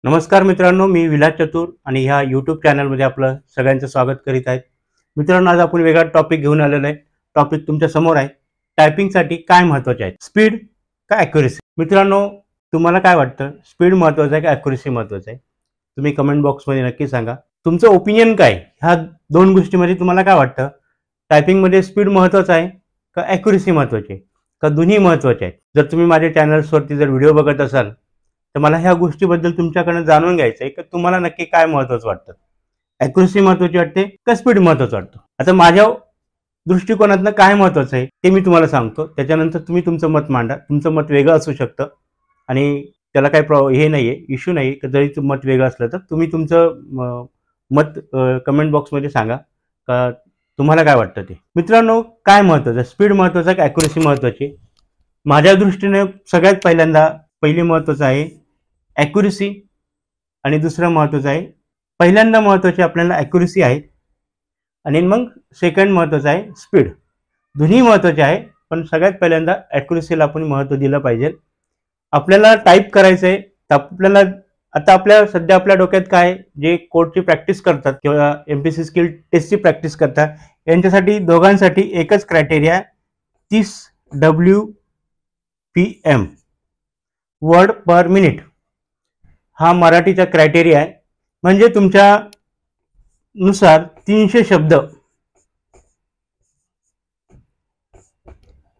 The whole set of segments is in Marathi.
नमस्कार मित्रांनो, मी विलास चतुर आणि ह्या यूट्यूब चॅनलमध्ये आपलं सगळ्यांचं स्वागत करीत आहेत. मित्रांनो, आज आपण वेगळा टॉपिक घेऊन आलेलो आहे. टॉपिक तुमच्या समोर आहे. टायपिंगसाठी काय महत्त्वाचे आहे, स्पीड का ॲक्युरेसी? मित्रांनो, तुम्हाला काय वाटतं, स्पीड महत्त्वाचं आहे का ॲक्युरेसी महत्त्वाचं आहे? तुम्ही कमेंट बॉक्समध्ये नक्की सांगा. तुमचं ओपिनियन काय, ह्या दोन गोष्टीमध्ये तुम्हाला काय वाटतं? टायपिंगमध्ये स्पीड महत्त्वाचं आहे का ॲक्युरेसी महत्त्वाची आहे, का दोन्ही महत्त्वाचे आहेत? जर तुम्ही माझ्या चॅनल्सवरती जर व्हिडिओ बघत असाल तर मला ह्या गोष्टीबद्दल तुमच्याकडनं जाणून घ्यायचं आहे की तुम्हाला नक्की काय महत्त्वाचं वाटतं. ॲक्युरेसी महत्त्वाची वाटते का स्पीड महत्त्वाचं वाटतं? आता माझ्या दृष्टिकोनातनं काय महत्त्वाचं आहे ते मी तुम्हाला सांगतो. त्याच्यानंतर तुम्ही तुमचं मत मांडा. तुमचं मत वेगळं असू शकतं आणि त्याला काही हे नाही आहे, इश्यू नाही आहे. जरी तुमचं मत वेगळं असलं तर तुम्ही तुमचं मत कमेंट बॉक्समध्ये सांगा का तुम्हाला काय वाटतं ते. मित्रांनो, काय महत्त्वाचं, स्पीड महत्त्वाचं का ॲक्युरेसी महत्त्वाची? माझ्या दृष्टीने सगळ्यात पहिली महत्त्वाचं आहे ॲक्युरेसी आणि दुसरं महत्त्वाचं आहे, पहिल्यांदा महत्त्वाची आपल्याला ॲक्युरेसी आहे आणि मग सेकंड महत्त्वाचं आहे स्पीड. दोन्ही महत्त्वाचे आहे, पण सगळ्यात पहिल्यांदा ॲक्युरेसीला आपण महत्त्व दिलं पाहिजे. आपल्याला टाईप करायचं आहे तर आपल्याला आता सध्या आपल्या डोक्यात काय, जे कोडची प्रॅक्टिस करतात किंवा MPC स्किल टेस्टची प्रॅक्टिस करतात, यांच्यासाठी दोघांसाठी एकच criteria 30 WPM word per minute हा मराठीचा क्रायटेरिया आहे. म्हणजे तुमच्या नुसार 300 शब्द,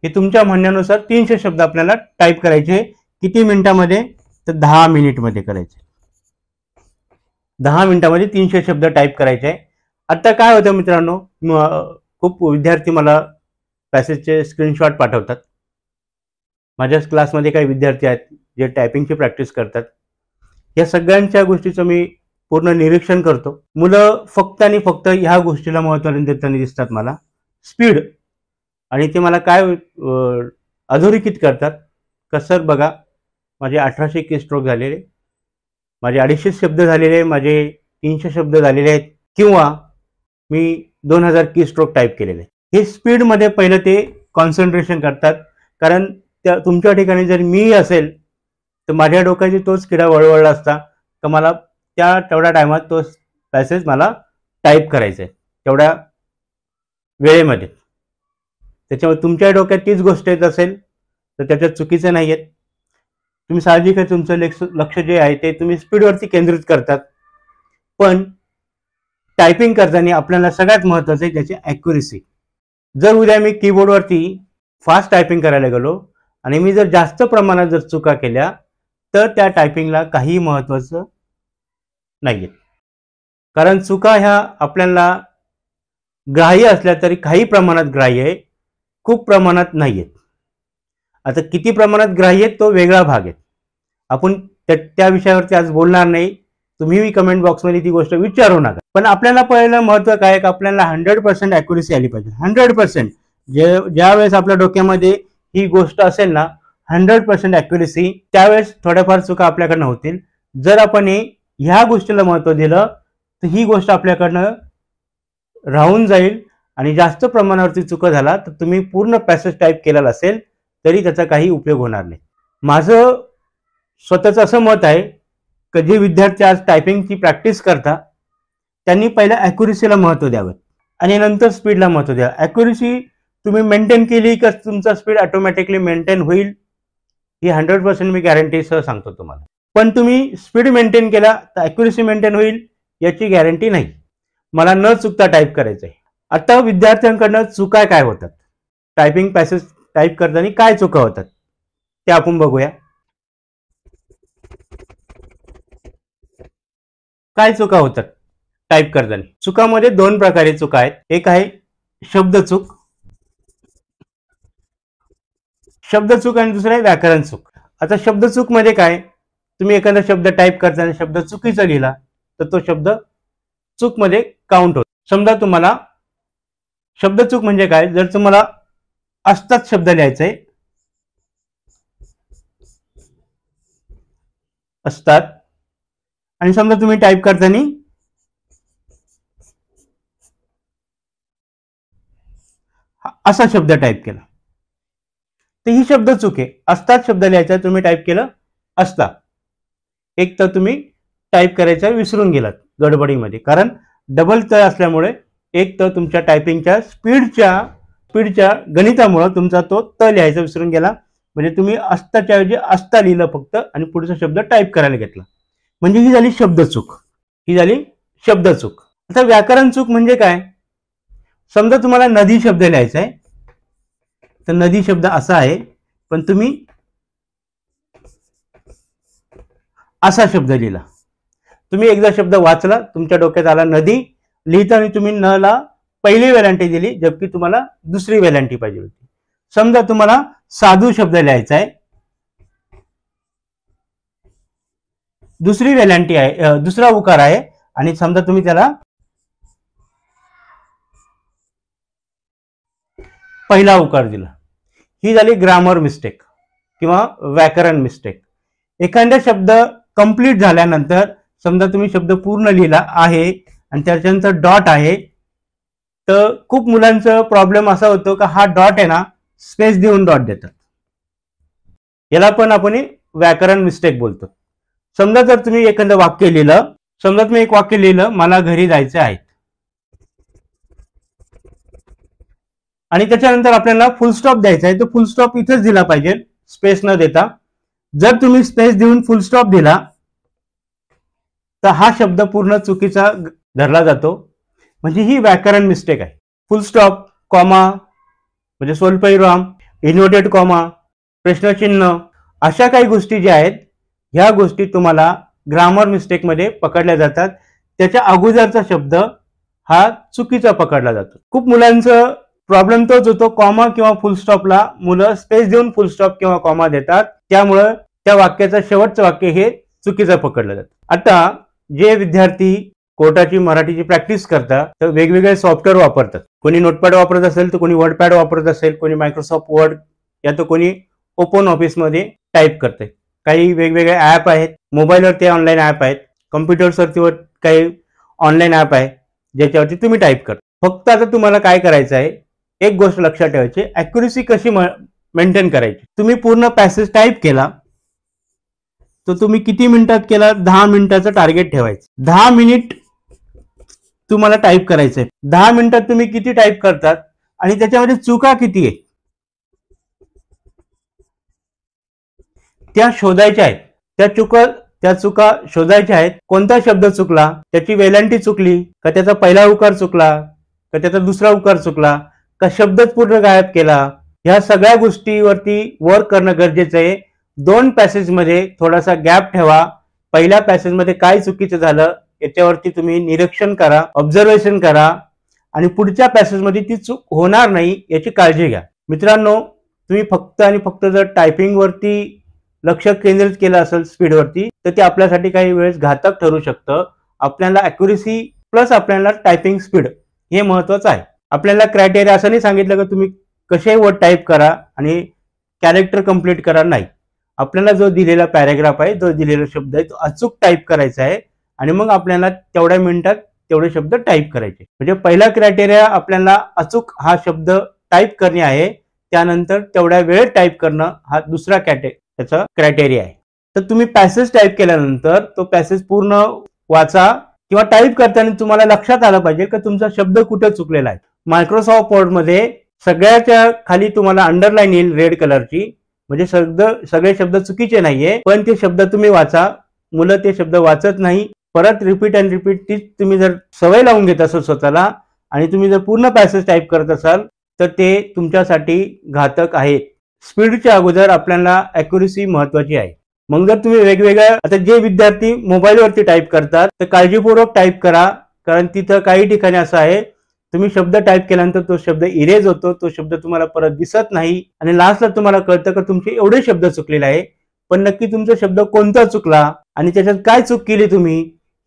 हे तुमच्या म्हणण्यानुसार 300 शब्द आपल्याला टाईप करायचे. किती मिनिटामध्ये? तर 10 मिनिटमध्ये करायचे. 10 मिनिटामध्ये 300 शब्द टाईप करायचे. आता काय होतं मित्रांनो, खूप विद्यार्थी मला पॅसेजचे स्क्रीनशॉट पाठवतात. माझ्याच क्लासमध्ये काही विद्यार्थी आहेत जे टायपिंगची प्रॅक्टिस करतात. या सगळ्यांच्या गोष्टीचं मी पूर्ण निरीक्षण करतो. मुलं फक्त आणि फक्त ह्या गोष्टीला महत्त्व देताना दिसतात मला, स्पीड. आणि ते मला काय अधोरेखित करतात का, सर बघा माझे 1800 की स्ट्रोक झालेले, माझे 250 शब्द झालेले, माझे 300 शब्द झालेले आहेत, किंवा मी 2000 की स्ट्रोक टाईप केलेले. हे स्पीडमध्ये पहिलं ते कॉन्सन्ट्रेशन करतात. कारण त्या तुमच्या ठिकाणी जर मी असेल तर माझ्या डोक्याची तोच किडा वळवळला असता तर मला तेवढ्या टायमात तो पॅसेज मला टाईप करायचा आहे तेवढ्या वेळेमध्ये. त्याच्यामुळे तुमच्या डोक्यात तीच गोष्ट येत असेल तर त्याच्यात चुकीचं नाही आहेत. तुम्ही साहजिक आहे, तुमचं लक्ष जे आहे ते तुम्ही स्पीडवरती केंद्रित करतात. पण टायपिंग करताना आपल्याला सगळ्यात महत्त्वाचं आहे त्याची ॲक्युरेसी. जर उद्या मी कीबोर्डवरती फास्ट टायपिंग करायला गेलो आणि मी जर जास्त प्रमाणात जर चुका केल्या तर त्या टायपिंगला काही महत्त्वाचं नाही आहे. कारण चुका ह्या आपल्याला ग्राह्य असल्या तरी काही प्रमाणात ग्राह्य आहे, खूप प्रमाणात नाही आहेत. आता किती प्रमाणात ग्राह्य आहेत तो वेगळा भाग आहे. आपण त्या विषयावरती आज बोलणार नाही. तुम्ही कमेंट बॉक्समध्ये ती गोष्ट विचारू नका. पण आपल्याला पहिलं महत्त्व काय की आपल्याला 100% ॲक्युरेसी आली पाहिजे. 100%. ज्या वेळेस आपल्या डोक्यामध्ये ही गोष्ट असेल ना, 100% ॲक्युरेसी, त्यावेळेस थोड्याफार चुका आपल्याकडनं होतील. जर आपण ह्या गोष्टीला महत्त्व दिलं तर ही गोष्ट आपल्याकडनं राहून जाईल आणि जास्त प्रमाणावरती चुका झाला तर तुम्ही पूर्ण पॅसेज टाईप केलेला असेल तरी त्याचा काही उपयोग होणार नाही. माझं स्वतःचं असं मत आहे की जे विद्यार्थी आज टायपिंगची प्रॅक्टिस करतात त्यांनी पहिल्या ॲक्युरेसीला महत्त्व द्यावं आणि नंतर स्पीडला महत्त्व द्यावं. ॲक्युरेसी तुम्ही मेंटेन केली की तुमचा स्पीड ऑटोमॅटिकली मेंटेन होईल, ही 100% मी गॅरंटीसह सांगतो तुम्हाला. पण तुम्ही स्पीड मेंटेन केला तर ॲक्युरेसी मेंटेन होईल याची गॅरंटी नाही. मला न चुकता टाईप करायचं आहे. आता विद्यार्थ्यांकडनं चुका काय होतात, टायपिंग पॅसेज टाईप करताना काय चुका होतात ते आपण बघूया. काय चुका होतात टाईप करताना? चुकामध्ये 2 प्रकारे चुका आहेत. एक आहे शब्दचूक आणि दुसरं आहे व्याकरण चूक. आता शब्दचूक मध्ये काय, तुम्ही एखादा शब्द टाईप करताना शब्द चुकीचा लिहिला तर तो शब्द चूक मध्ये काउंट होतो. समजा तुम्हाला शब्दचूक म्हणजे काय, जर तुम्हाला असतात शब्द लिहायचा आहे, असतात, आणि समजा तुम्ही टाईप करताना असा शब्द टाईप केला तर ही शब्द चूक आहे. असतात शब्द लिहायचा, तुम्ही टाईप केलं असता. एक तर तुम्ही टाईप करायचा विसरून गेलात गडबडीमध्ये, कारण डबल त असल्यामुळे एक तर तुमच्या टायपिंगच्या स्पीडच्या गणितामुळे तुमचा तो त लिहायचा विसरून गेला, म्हणजे तुम्ही अस्ताच्या ऐवजी अस्ता लिहिलं फक्त आणि पुढचा शब्द टाईप करायला घेतला, म्हणजे ही झाली शब्दचूक. आता व्याकरण चूक म्हणजे काय? समजा तुम्हाला नदी शब्द लिहायचा आहे, तर नदी शब्द असा आहे, पण तुम्ही असा शब्द लिहिला. तुम्ही एकदा शब्द वाचला, तुमच्या डोक्यात आला नदी, लिहिताना तुम्ही न ला पहिली वेलांटी दिली, जबकि तुम्हाला दुसरी वेलांटी पाहिजे होती. समजा तुम्हाला साधू शब्द लिहायचा आहे, दुसरी वेलांटी आहे, दुसरा उकार आहे, आणि समजा तुम्ही त्याला पहिला उकार दिला. ही झाली ग्रामर मिस्टेक किंवा व्याकरण मिस्टेक. एखादा शब्द कंप्लीट झाल्यानंतर समजा तुम्ही शब्द पूर्ण लिहिला आहे आणि त्याच्यानंतर डॉट आहे, तर खूप मुलांचा प्रॉब्लेम असा होतो का हा डॉट आहे ना स्पेस देऊन डॉट देतात, याला पण आपण व्याकरण मिस्टेक बोलतो. समजा जर तुम्ही एखादं वाक्य लिहिलं, समजा तुम्ही एक वाक्य लिहिलं, मला घरी जायचे आहे, आणि त्याच्यानंतर आपल्याला फुल स्टॉप द्यायचा आहे, तो फुल स्टॉप इथेच दिला पाहिजे स्पेस न देता. जर तुम्ही स्पेस देऊन फुल स्टॉप दिला तर हा शब्द पूर्ण चुकीचा धरला जातो, म्हणजे ही व्याकरण मिस्टेक आहे. फुल स्टॉप, कॉमा म्हणजे स्वल्पविराम, इन्व्हर्टेड कॉमा, प्रश्नचिन्ह, अशा काही गोष्टी ज्या आहेत, ह्या गोष्टी तुम्हाला ग्रामर मिस्टेक मध्ये पकडल्या जातात. त्याच्या अगोदरचा शब्द हा चुकीचा पकडला जातो. खूप मुलांचं प्रॉब्लेम तोच होतो, कॉमा किंवा फुल स्टॉपला मुलं स्पेस देऊन फुल स्टॉप किंवा कॉमा देतात, त्यामुळं त्या वाक्याचं शेवटचं वाक्य हे चुकीचं पकडलं जातं. आता जे विद्यार्थी कोर्टाची मराठीची प्रॅक्टिस करतात, तर वेगवेगळे सॉफ्टवेअर वापरतात. कोणी नोटपॅड वापरत असेल, तर कोणी वर्डपॅड वापरत असेल, कोणी मायक्रोसॉफ्ट वर्ड, या तर कोणी ओपन ऑफिसमध्ये टाईप करते. काही वेगवेगळे ॲप आहेत, मोबाईलवरती ऑनलाईन ॲप आहेत, कम्प्युटरवरती काही ऑनलाईन ॲप आहे ज्याच्यावरती तुम्ही टाईप करता. फक्त आता तुम्हाला काय करायचं आहे, एक गोष्ट लक्षात ठेवायची, ॲक्युरेसी कशी मेंटेन करायची. तुम्ही पूर्ण पॅसेज टाईप केला, तर तुम्ही किती मिनिटात केला? 10 मिनिटाचं टार्गेट ठेवायचं. 10 मिनिट तुम्हाला टाईप करायचंय. 10 मिनिटात तुम्ही किती टाईप करतात आणि त्याच्यामध्ये चुका किती आहे त्या शोधायच्या आहेत. त्या चुका शोधायच्या आहेत. कोणता शब्द चुकला, त्याची वेलांटी चुकली का, त्याचा पहिला उकार चुकला का, त्याचा दुसरा उकार चुकला का, शब्दच पूर्ण गायब केला, ह्या सगळ्या गोष्टीवरती वर्क करणं गरजेचं आहे. 2 पॅसेजमध्ये थोडासा गॅप ठेवा. पहिल्या पॅसेजमध्ये काय चुकीचं झालं याच्यावरती तुम्ही निरीक्षण करा, ऑब्झर्वेशन करा, आणि पुढच्या पॅसेजमध्ये ती चूक होणार नाही याची काळजी घ्या. मित्रांनो, तुम्ही फक्त आणि फक्त जर टायपिंग वरती लक्ष केंद्रित केलं असेल स्पीडवरती, तर ते आपल्यासाठी काही वेळेस घातक ठरू शकतं. आपल्याला ॲक्युरेसी प्लस आपल्याला टायपिंग स्पीड हे महत्वाचं आहे. आपल्याला क्रायटेरिया असं नाही सांगितलं की तुम्ही कसे वर्ड टाईप करा आणि कॅरेक्टर कंप्लीट करा, नाही. आपल्याला जो दिलेला पॅरेग्राफ आहे, जो दिलेला शब्द आहे, तो अचूक टाईप करायचा आहे, आणि मग आपल्याला तेवढ्या मिनिटात तेवढे शब्द टाईप करायचे. म्हणजे पहिला क्रायटेरिया आपल्याला अचूक हा शब्द टाईप करणे आहे, त्यानंतर तेवढ्या वेळेत टाईप करणं हा दुसरा त्याचा क्रायटेरिया आहे. तर तुम्ही पॅसेज टाईप केल्यानंतर तो पॅसेज पूर्ण वाचा, किंवा टाईप करताना तुम्हाला लक्षात आलं पाहिजे की तुमचा शब्द कुठे चुकलेला आहे. मायक्रोसॉफ्ट वर्ड मध्ये सगळ्याच्या खाली तुम्हाला अंडरलाईन येईल रेड कलरची, म्हणजे सगळे शब्द चुकीचे नाहीये, पण ते शब्द तुम्ही वाचा. मुलं ते शब्द वाचत नाही, परत रिपीट अँड रिपीट तीच तुम्ही जर सवय लावून घेत असाल स्वतःला, आणि तुम्ही जर पूर्ण पॅसेज टाईप करत असाल, तर ते तुमच्यासाठी घातक आहे. स्पीडच्या अगोदर आपल्याला ॲक्युरेसी महत्वाची आहे. मग जर तुम्ही वेगवेगळ्या, आता जे विद्यार्थी मोबाईलवरती टाईप करतात, तर काळजीपूर्वक टाईप करा, कारण तिथं काही ठिकाणी असं आहे, तुम्ही शब्द टाईप केल्यानंतर तो शब्द इरेज होतो, तो शब्द तुम्हाला परत दिसत नाही, आणि लास्टला तुम्हाला कळतं की तुमचे एवढे शब्द चुकलेले आहे, पण नक्की तुमचा शब्द कोणता चुकला आणि त्याच्यात काय चूक केली तुम्ही,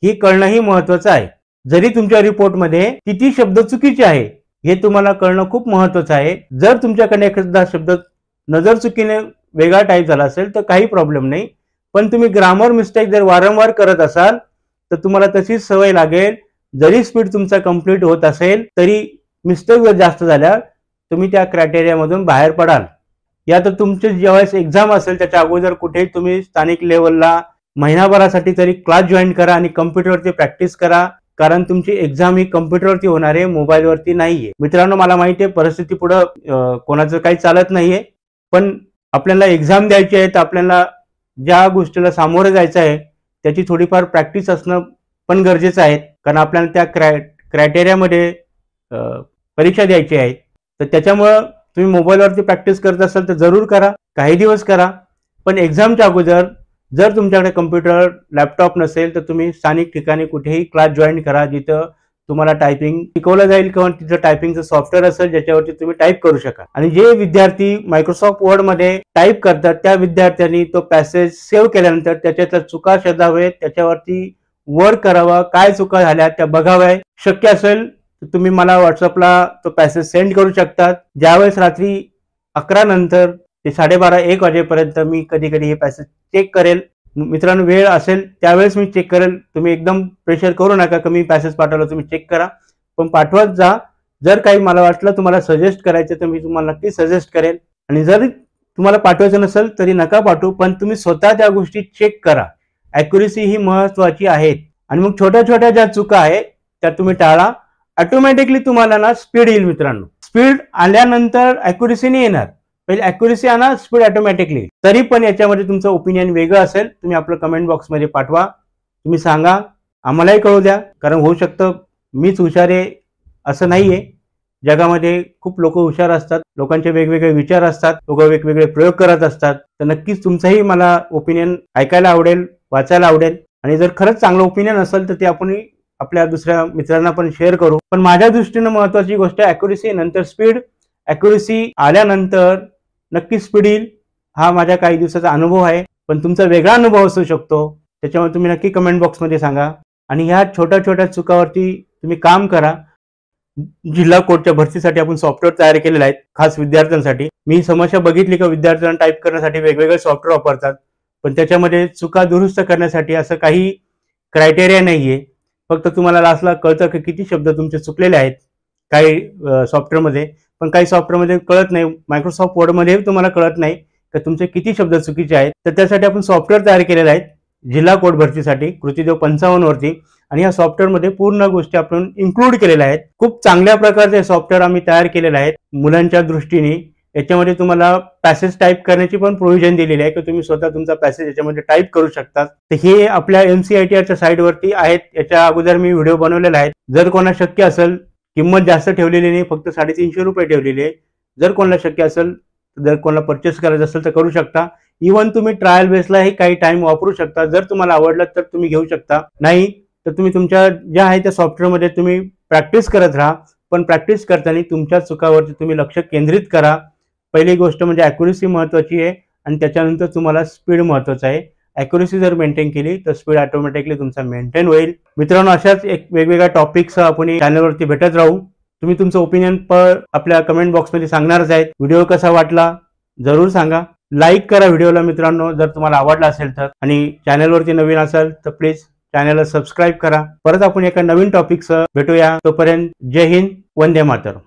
हे कळणंही महत्वाचं आहे. जरी तुमच्या रिपोर्टमध्ये किती शब्द चुकीचे आहे हे तुम्हाला कळणं खूप महत्वाचं आहे. जर तुमच्याकडे एखादा शब्द नजर चुकीने वेगळा टाईप झाला असेल तर काही प्रॉब्लेम नाही, पण तुम्ही ग्रामर मिस्टेक जर वारंवार करत असाल तर तुम्हाला तशीच सवय लागेल. जरी स्पीड तुमचा कंप्लीट होत असेल तरी मिस्टेक जर जास्त झाल्या तुम्ही त्या क्रायटेरियामधून बाहेर पडाल. या तर तुमचे ज्यावेळेस एक्झाम असेल त्याच्या अगोदर कुठे तुम्ही स्थानिक लेवलला महिनाभरासाठी तरी क्लास जॉईन करा आणि कम्प्युटरवरती प्रॅक्टिस करा, कारण तुमची एक्झाम ही कम्प्युटरवरती होणार आहे, मोबाईलवरती नाहीये. मित्रांनो, मला माहिती आहे परिस्थिती पुढं कोणाचं काही चालत नाहीये, पण आपल्याला एक्झाम द्यायची आहे तर आपल्याला ज्या गोष्टीला सामोरं जायचं आहे त्याची थोडीफार प्रॅक्टिस असणं पण गरजेचं आहे, कारण आपल्याला त्या क्रायटेरियामध्ये परीक्षा द्यायची आहे. तर त्याच्यामुळं तुम्ही मोबाईलवरती प्रॅक्टिस करत असाल तर जरूर करा, काही दिवस करा, पण एक्झामच्या अगोदर जर तुमच्याकडे कम्प्युटर लॅपटॉप नसेल तर तुम्ही स्थानिक ठिकाणी कुठेही क्लास जॉईन करा, जिथं तुम्हाला टायपिंग शिकवलं जाईल किंवा तिथं टायपिंगचं सॉफ्टवेअर असेल ज्याच्यावरती तुम्ही टाईप करू शकाल. आणि जे विद्यार्थी मायक्रोसॉफ्ट वर्डमध्ये टाईप करतात त्या विद्यार्थ्यांनी तो पॅसेज सेव्ह केल्यानंतर त्याच्यातल्या चुका शोधाव्यात, त्याच्यावरती वर्क करावा, काय चुका झाल्या त्या बघाव्या. शक्य असेल तर तुम्ही मला व्हॉट्सअपला तो पॅसेज सेंड करू शकतात. ज्यावेळेस रात्री 11 नंतर ते 12:30-1 वाजेपर्यंत मी कधी कधी हे पॅसेज चेक करेल. मित्रांनो, वेळ असेल त्यावेळेस मी चेक करेल. तुम्ही एकदम प्रेशर करू नका की मी पॅसेज पाठवला तुम्ही चेक करा, पण पाठवत जा. जर काही मला वाटलं तुम्हाला सजेस्ट करायचं तर मी तुम्हाला नक्की सजेस्ट करेल, आणि जर तुम्हाला पाठवायचं नसेल तरी नका पाठवू, पण तुम्ही स्वतः त्या गोष्टी चेक करा. ॲक्युरेसी ही महत्वाची आहे. आणि मग छोट्या छोट्या ज्या चुका आहेत त्या तुम्ही टाळा. ऑटोमॅटिकली तुम्हाला ना स्पीड येईल. मित्रांनो, स्पीड आल्यानंतर ॲक्युरेसी नाही येणार. पहिले ॲक्युरेसी आणा, स्पीड ऑटोमॅटिकली. तरी पण याच्यामध्ये तुमचं ओपिनियन वेगळं असेल, तुम्ही आपलं कमेंट बॉक्समध्ये पाठवा. तुम्ही सांगा, आम्हालाही कळू द्या, कारण होऊ शकतं मीच हुशार आहे असं नाहीये. जगामध्ये खूप लोक हुशार असतात, लोकांचे वेगवेगळे विचार असतात, लोक वेगवेगळे प्रयोग करत असतात. तर नक्कीच तुमचंही मला ओपिनियन ऐकायला आवडेल, वाचायला आवडेल. आणि जर खरंच चांगलं ओपिनियन असेल तर ते आपण आपल्या दुसऱ्या मित्रांना पण शेअर करू. पण माझ्या दृष्टीनं महत्वाची गोष्ट ॲक्युरेसी, नंतर स्पीड. ॲक्युरेसी आल्यानंतर नक्की स्पीड येईल. हा माझ्या काही दिवसाचा अनुभव आहे, पण तुमचा वेगळा अनुभव असू शकतो. त्याच्यामुळे तुम्ही नक्की कमेंट बॉक्समध्ये सांगा. आणि ह्या छोट्या छोट्या चुकावरती तुम्ही काम करा. जिल्हा कोर्टच्या भरतीसाठी आपण सॉफ्टवेअर तयार केलेले आहेत खास विद्यार्थ्यांसाठी. मी समस्या बघितली की विद्यार्थ्यांना टाईप करण्यासाठी वेगवेगळे सॉफ्टवेअर वापरतात, पण त्याच्यामध्ये चुका दुरुस्त करण्यासाठी असं काही क्रायटेरिया नाहीये. फक्त तुम्हाला लास्टला कळतं की किती शब्द तुमचे चुकलेले आहेत काही सॉफ्टवेअरमध्ये, पण काही सॉफ्टवेअरमध्ये कळत नाही. मायक्रोसॉफ्ट वर्डमध्ये तुम्हाला कळत नाही की तुमचे किती शब्द चुकीचे आहेत. तर त्यासाठी आपण सॉफ्टवेअर तयार केलेले आहेत जिल्हा कोर्ट भरतीसाठी, कृतीदेव 55 वरती. आणि या सॉफ्टवेअरमध्ये पूर्ण गोष्टी आपण इन्क्लूड केलेल्या आहेत. खूप चांगल्या प्रकारचे सॉफ्टवेअर आम्ही तयार केलेलं आहे मुलांच्या दृष्टीने. याच्यामध्ये तुम्हाला पॅसेज टाईप करण्याची पण प्रोव्हिजन दिलेली आहे की तुम्ही स्वतः तुमचा पॅसेज याच्यामध्ये टाईप करू शकता. तर हे आपल्या MCITRच्या साईटवरती आहेत. याच्या अगोदर मी व्हिडिओ बनवलेला आहे. जर कोणाला शक्य असेल, किंमत जास्त ठेवलेली नाही, फक्त 350 रुपये ठेवलेली आहे. जर कोणाला शक्य असेल, जर कोणाला परचेस करायचं असेल तर करू शकता. इव्हन तुम्ही ट्रायल बेसलाही काही टाइम वापरू शकता. जर तुम्हाला आवडलं तर तुम्ही घेऊ शकता, नाही तर तुम्ही तुमच्या ज्या आहे त्या सॉफ्टवेअरमध्ये तुम्ही प्रॅक्टिस करत राहा. पण प्रॅक्टिस करताना तुमच्या चुकावरती तुम्ही लक्ष केंद्रित करा. पहिली गोष्ट म्हणजे ॲक्युरेसी महत्वाची आहे, आणि त्याच्यानंतर तुम्हाला स्पीड महत्वाचं आहे. ॲक्युरेसी जर मेंटेन केली तर स्पीड ऑटोमॅटिकली तुमचा मेंटेन होईल. मित्रांनो, अशाच एक वेगवेगळ्या टॉपिक्स आपण चॅनलवरती भेटत राहू. तुम्ही तुमचं ओपिनियन आपल्या कमेंट बॉक्समध्ये सांगणारच आहेत. व्हिडिओ कसा वाटला जरूर सांगा. लाईक करा व्हिडिओला मित्रांनो जर तुम्हाला आवडला असेल तर, आणि चॅनलवरती नवीन असाल तर प्लीज चॅनलला सबस्क्राईब करा. परत आपण एका नवीन टॉपिकसह भेटूया. तोपर्यंत जय हिंद, वंदे मातरम.